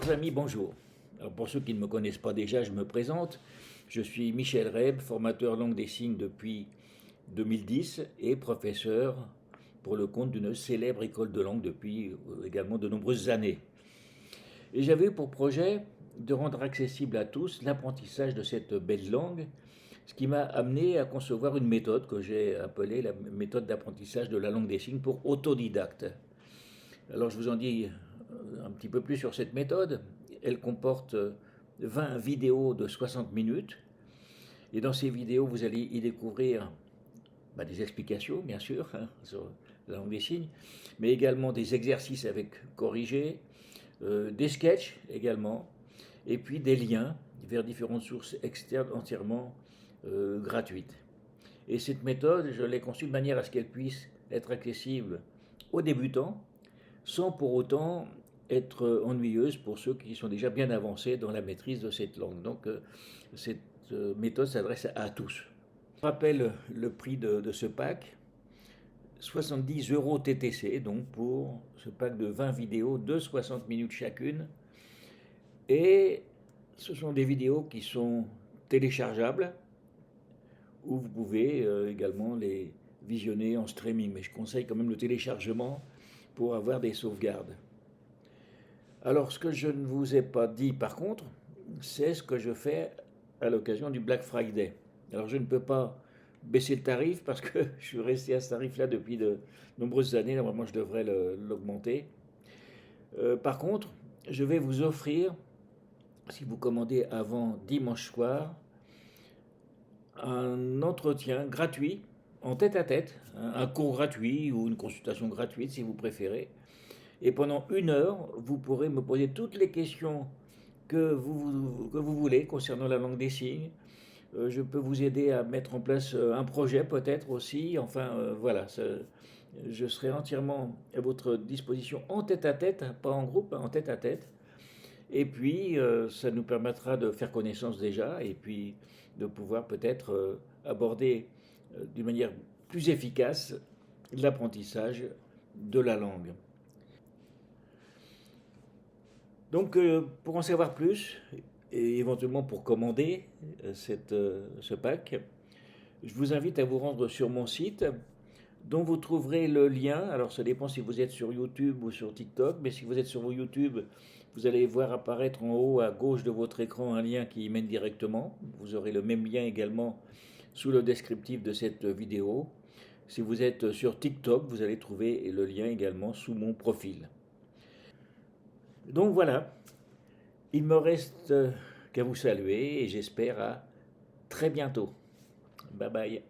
Chers amis, bonjour. Alors pour ceux qui ne me connaissent pas déjà, je me présente. Je suis Michel Reb, formateur langue des signes depuis 2010 et professeur pour le compte d'une célèbre école de langue depuis également de nombreuses années. Et j'avais eu pour projet de rendre accessible à tous l'apprentissage de cette belle langue, ce qui m'a amené à concevoir une méthode que j'ai appelée la méthode d'apprentissage de la langue des signes pour autodidacte. Alors je vous en dis un petit peu plus sur cette méthode. Elle comporte 20 vidéos de 60 minutes. Et dans ces vidéos, vous allez y découvrir des explications, bien sûr, sur la langue des signes, mais également des exercices avec corrigés, des sketchs également, et puis des liens vers différentes sources externes entièrement gratuites. Et cette méthode, je l'ai conçue de manière à ce qu'elle puisse être accessible aux débutants, sans pour autant être ennuyeuse pour ceux qui sont déjà bien avancés dans la maîtrise de cette langue. Donc cette méthode s'adresse à tous. Je rappelle le prix de ce pack, 70 € TTC, donc pour ce pack de 20 vidéos de 60 minutes chacune. Et ce sont des vidéos qui sont téléchargeables, ou vous pouvez également les visionner en streaming, mais je conseille quand même le téléchargement pour avoir des sauvegardes. Alors, ce que je ne vous ai pas dit par contre, c'est ce que je fais à l'occasion du Black Friday. Alors, je ne peux pas baisser le tarif parce que je suis resté à ce tarif-là depuis de nombreuses années. Normalement, je devrais l'augmenter. Par contre, je vais vous offrir, si vous commandez avant dimanche soir, un entretien gratuit, en tête-à-tête, un cours gratuit ou une consultation gratuite si vous préférez. Et pendant 1 heure, vous pourrez me poser toutes les questions que vous voulez concernant la langue des signes. Je peux vous aider à mettre en place un projet peut-être aussi. Enfin, voilà, je serai entièrement à votre disposition en tête-à-tête, pas en groupe, en tête-à-tête. Et puis, ça nous permettra de faire connaissance déjà et puis de pouvoir peut-être aborder d'une manière plus efficace l'apprentissage de la langue. Donc, pour en savoir plus, et éventuellement pour commander ce pack, je vous invite à vous rendre sur mon site, dont vous trouverez le lien. Alors, ça dépend si vous êtes sur YouTube ou sur TikTok, mais si vous êtes sur YouTube, vous allez voir apparaître en haut à gauche de votre écran un lien qui y mène directement. Vous aurez le même lien également sous le descriptif de cette vidéo. Si vous êtes sur TikTok, vous allez trouver le lien également sous mon profil. Donc voilà, il me reste qu'à vous saluer et j'espère à très bientôt. Bye bye.